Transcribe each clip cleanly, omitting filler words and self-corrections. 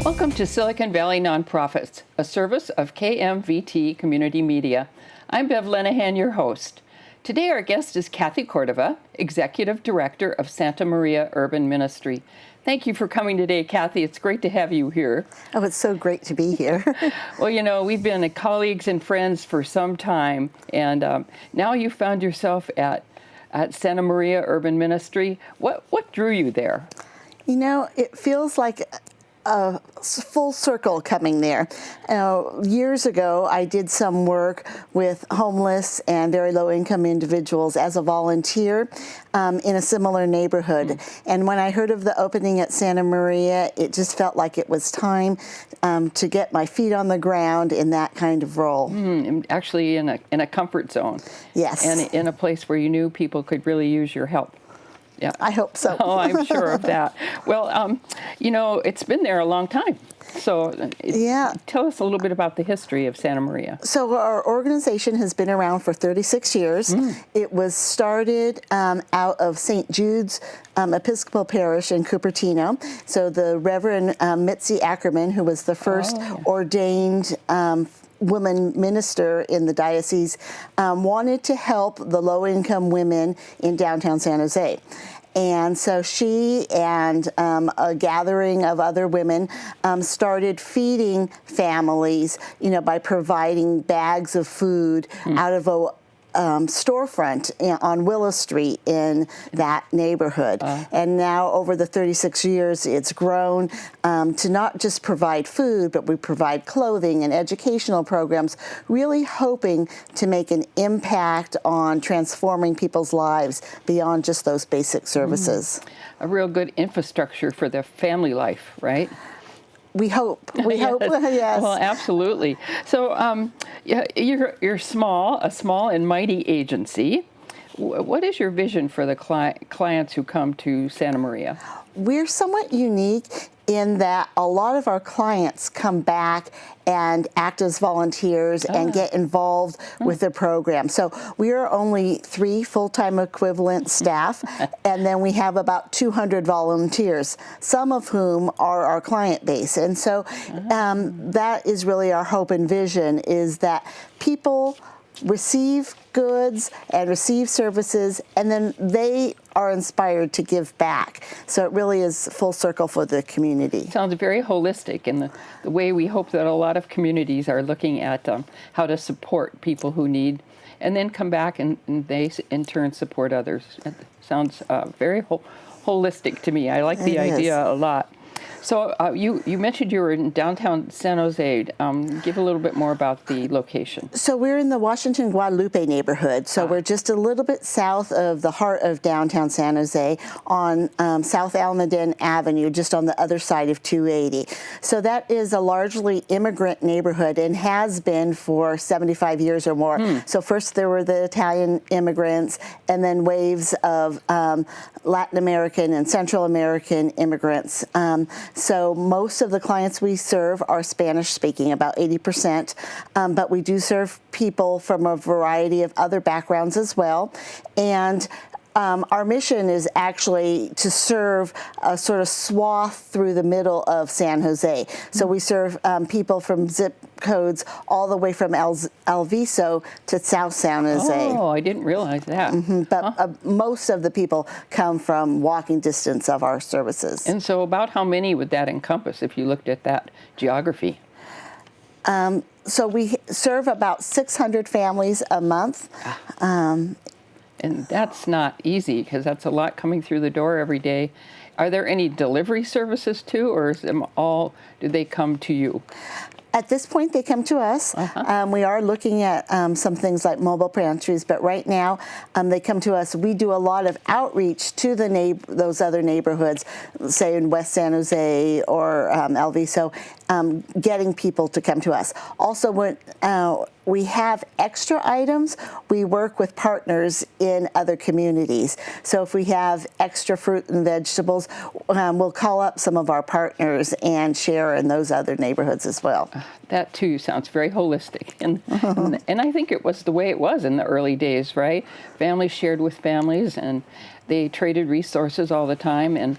Welcome to Silicon Valley Nonprofits, a service of KMVT Community Media. I'm Bev Lenahan, your host. Today our guest is Kathy Cordova, Executive Director of Santa Maria Urban Ministry. Thank you for coming today, Kathy. It's great to have you here. Oh, it's so great to be here. Well, you know, we've been colleagues and friends for some time, and now you found yourself at Santa Maria Urban Ministry. What drew you there? You know, it feels like a full circle coming there. Years ago, I did some work with homeless and very low-income individuals as a volunteer in a similar neighborhood. And when I heard of the opening at Santa Maria, it just felt like it was time to get my feet on the ground in that kind of role. Actually, in a comfort zone. Yes. And in a place where you knew people could really use your help. Yeah. I hope so. Oh, I'm sure of that. Well, you know, it's been there a long time. So yeah. Tell us a little bit about the history of Santa Maria. So our organization has been around for 36 years. It was started out of St. Jude's Episcopal Parish in Cupertino. So the Reverend Mitzi Ackerman, who was the first ordained woman minister in the diocese, wanted to help the low-income women in downtown San Jose. And so she and a gathering of other women started feeding families, you know, by providing bags of food out of a storefront on Willow Street in that neighborhood. And now over the 36 years, it's grown to not just provide food, but we provide clothing and educational programs, really hoping to make an impact on transforming people's lives beyond just those basic services. A real good infrastructure for the family life, right? We hope. We hope. Yes. Well, absolutely. So, you're a small and mighty agency. What is your vision for the clients who come to Santa Maria? We're somewhat unique in that a lot of our clients come back and act as volunteers and get involved with the program. So we are only 3 full-time equivalent staff, and then we have about 200 volunteers, some of whom are our client base. And so that is really our hope and vision, is that people receive goods and receive services, and then they are inspired to give back. So it really is full circle for the community. Sounds very holistic in the way we hope that a lot of communities are looking at how to support people who need, and then come back and they in turn support others. It sounds very holistic to me. I like the idea a lot. So you mentioned you were in downtown San Jose. Give a little bit more about the location. So we're in the Washington Guadalupe neighborhood. So we're just a little bit south of the heart of downtown San Jose on South Almaden Avenue, just on the other side of 280. So that is a largely immigrant neighborhood and has been for 75 years or more. So first there were the Italian immigrants, and then waves of Latin American and Central American immigrants. So most of the clients we serve are Spanish-speaking, about 80%, but we do serve people from a variety of other backgrounds as well. And our mission is actually to serve a sort of swath through the middle of San Jose. So we serve people from zip codes all the way from El Viso to South San Jose. Oh, I didn't realize that. But most of the people come from walking distance of our services. And so about how many would that encompass if you looked at that geography? So we serve about 600 families a month. And that's not easy, because that's a lot coming through the door every day. Are there any delivery services too, or is them all, do they come to you? At this point, they come to us. We are looking at some things like mobile pantries, but right now they come to us. We do a lot of outreach to those other neighborhoods, say in West San Jose or El Viso, getting people to come to us. Also, when we have extra items, we work with partners in other communities. So if we have extra fruit and vegetables, we'll call up some of our partners and share in those other neighborhoods as well. That too sounds very holistic, and I think it was the way it was in the early days, right? Families shared with families, and they traded resources all the time, and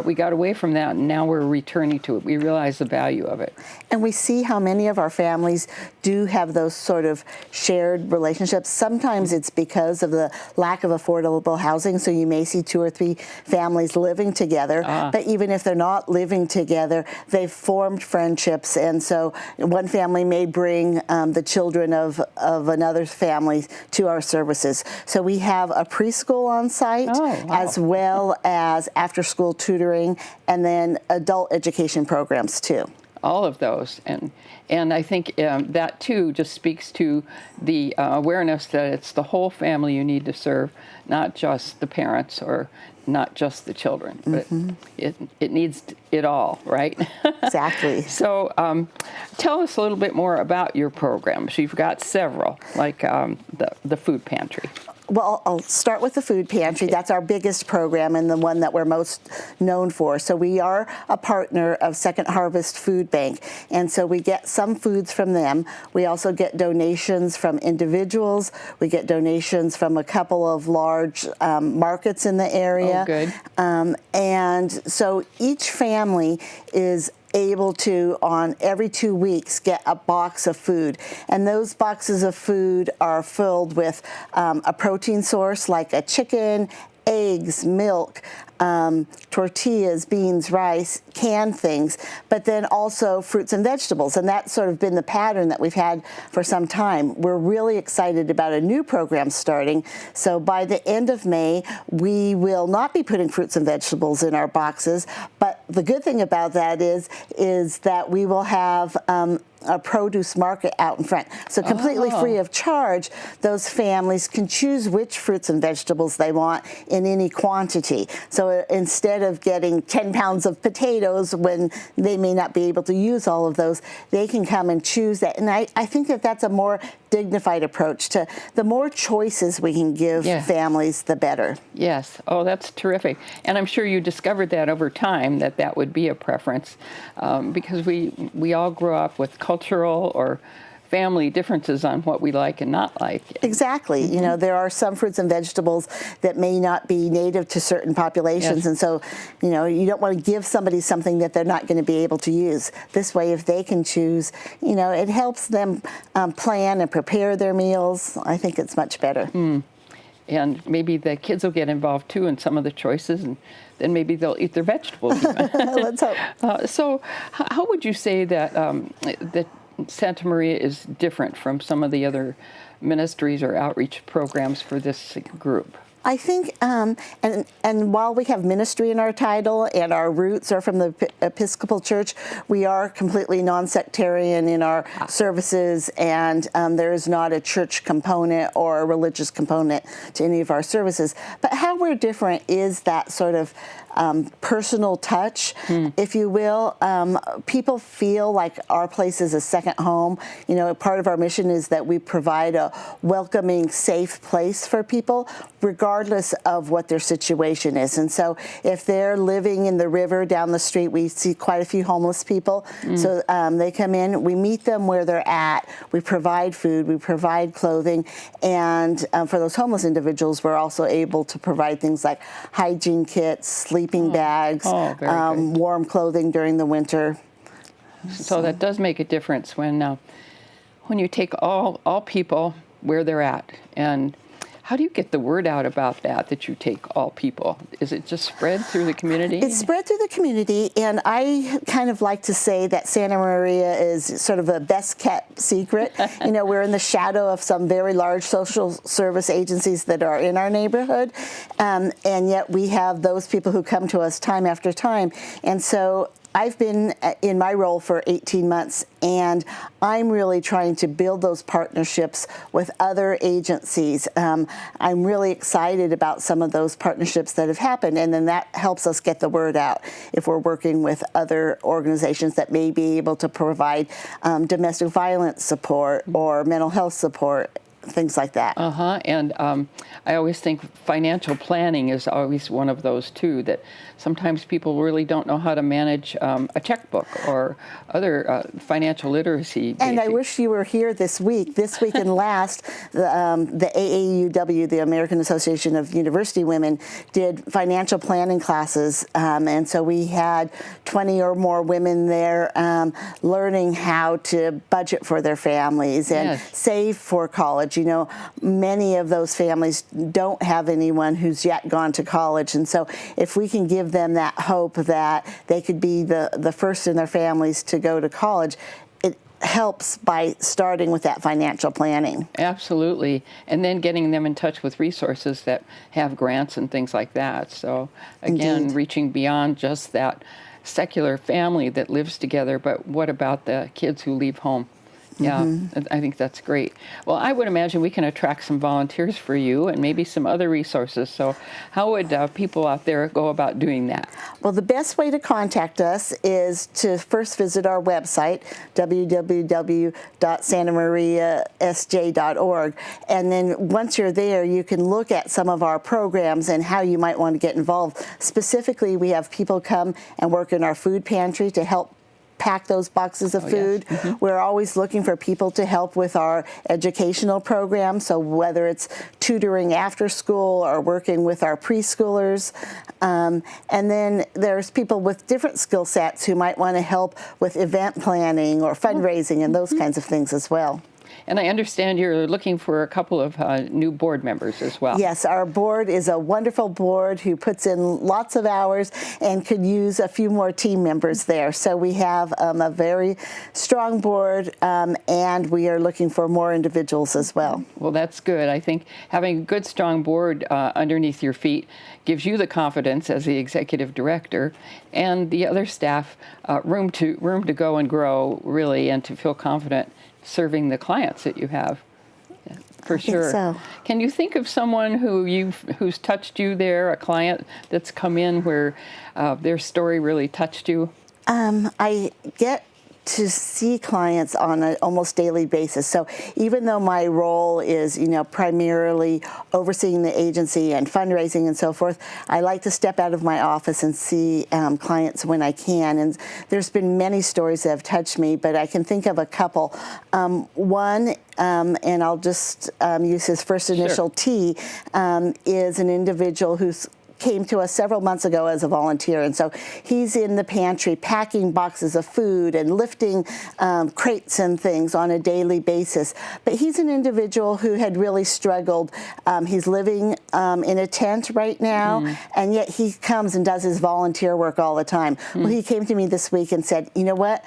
we got away from that, and now we're returning to it. We realize the value of it. And we see how many of our families do have those sort of shared relationships. Sometimes it's because of the lack of affordable housing, so you may see 2 or 3 families living together. But even if they're not living together, they've formed friendships, and so one family may bring the children of another family to our services. So we have a preschool on site, as well as after-school tutoring, and then adult education programs too. All of those, and I think that too just speaks to the awareness that it's the whole family you need to serve, not just the parents or not just the children, but it needs it all, right? Exactly. So tell us a little bit more about your programs. You've got several, like the food pantry. Well, I'll start with the food pantry. That's our biggest program and the one that we're most known for. So we are a partner of Second Harvest Food Bank, and so we get some foods from them. We also get donations from individuals. We get donations from a couple of large markets in the area. Oh, good. And so each family is able to, on every 2 weeks, get a box of food. And those boxes of food are filled with a protein source like a chicken, eggs, milk, tortillas, beans, rice, canned things, but then also fruits and vegetables. And that's sort of been the pattern that we've had for some time. We're really excited about a new program starting. So by the end of May, we will not be putting fruits and vegetables in our boxes, but the good thing about that is that we will have a produce market out in front. So completely free of charge, those families can choose which fruits and vegetables they want in any quantity. So instead of getting 10 pounds of potatoes when they may not be able to use all of those, they can come and choose that. And I think that that's a more dignified approach to the more choices we can give families, the better. Yes. Oh, that's terrific. And I'm sure you discovered that over time, that would be a preference, because we all grow up with cultural or family differences on what we like and not like. Exactly. You know, there are some fruits and vegetables that may not be native to certain populations, and so, you know, you don't want to give somebody something that they're not going to be able to use. This way, if they can choose, you know, it helps them plan and prepare their meals. I think it's much better. And maybe the kids will get involved too in some of the choices, and then maybe they'll eat their vegetables. Let's hope. So how would you say that that Santa Maria is different from some of the other ministries or outreach programs for this group? I think, and while we have ministry in our title and our roots are from the Episcopal Church, we are completely non-sectarian in our services, and there is not a church component or a religious component to any of our services. But how we're different is that sort of personal touch, if you will. People feel like our place is a second home. You know, part of our mission is that we provide a welcoming, safe place for people, regardless of what their situation is. And so if they're living in the river down the street, we see quite a few homeless people. So they come in, we meet them where they're at, we provide food, we provide clothing, and for those homeless individuals, we're also able to provide things like hygiene kits, sleeping bags, warm clothing during the winter. So that does make a difference when you take all people where they're at. And how do you get the word out about that you take all people? Is it just spread through the community? It's spread through the community, and I kind of like to say that Santa Maria is sort of a best-kept secret. You know, we're in the shadow of some very large social service agencies that are in our neighborhood, and yet we have those people who come to us time after time. And so I've been in my role for 18 months, and I'm really trying to build those partnerships with other agencies. I'm really excited about some of those partnerships that have happened, and then that helps us get the word out if we're working with other organizations that may be able to provide domestic violence support or mental health support. things like that. And I always think financial planning is always one of those too, that sometimes people really don't know how to manage a checkbook or other financial literacy. And I wish you were here this week. This week and last, the AAUW, the American Association of University Women, did financial planning classes. And so we had 20 or more women there learning how to budget for their families and save for college. You know, many of those families don't have anyone who's yet gone to college. And so if we can give them that hope that they could be the first in their families to go to college, it helps by starting with that financial planning. Absolutely. And then getting them in touch with resources that have grants and things like that. So again, Indeed. reaching beyond just that secular family that lives together, but what about the kids who leave home? Yeah, I think that's great. Well, I would imagine we can attract some volunteers for you and maybe some other resources. So how would people out there go about doing that? Well, the best way to contact us is to first visit our website, www.santamariasj.org. And then once you're there, you can look at some of our programs and how you might want to get involved. Specifically, we have people come and work in our food pantry to help pack those boxes of food. Yes. We're always looking for people to help with our educational program, so whether it's tutoring after school or working with our preschoolers. And then there's people with different skill sets who might want to help with event planning or fundraising and those kinds of things as well. And I understand you're looking for a couple of new board members as well. Yes, our board is a wonderful board who puts in lots of hours and could use a few more team members there. So we have a very strong board, and we are looking for more individuals as well. Well, that's good. I think having a good, strong board underneath your feet gives you the confidence as the executive director, and the other staff room to go and grow, really, and to feel confident serving the clients that you have, for sure. So. Can you think of someone who's touched you there, a client that's come in where their story really touched you? I get to see clients on an almost daily basis. So even though my role is, primarily overseeing the agency and fundraising and so forth, I like to step out of my office and see clients when I can. And there's been many stories that have touched me, but I can think of a couple. One, and I'll just use his first initial T, is an individual who's came to us several months ago as a volunteer, and so he's in the pantry packing boxes of food and lifting crates and things on a daily basis. But he's an individual who had really struggled. He's living in a tent right now, and yet he comes and does his volunteer work all the time. Well, he came to me this week and said, you know what?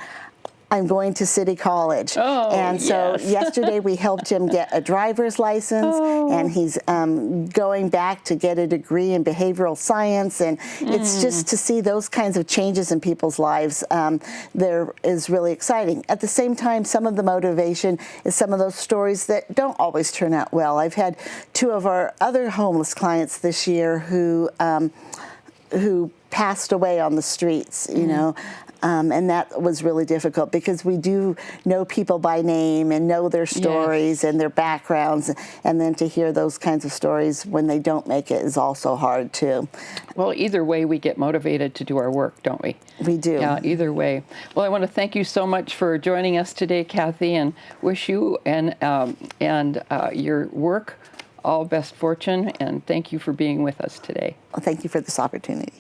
I'm going to City College. And so yesterday we helped him get a driver's license, and he's going back to get a degree in behavioral science. And it's just to see those kinds of changes in people's lives there is really exciting. At the same time, some of the motivation is some of those stories that don't always turn out well. I've had two of our other homeless clients this year who passed away on the streets, and that was really difficult because we do know people by name and know their stories and their backgrounds, and then to hear those kinds of stories when they don't make it is also hard too. Well, either way, we get motivated to do our work, don't we? We do. Yeah, either way. Well, I want to thank you so much for joining us today, Kathy, and wish you and your work all best fortune, and thank you for being with us today. Well, thank you for this opportunity.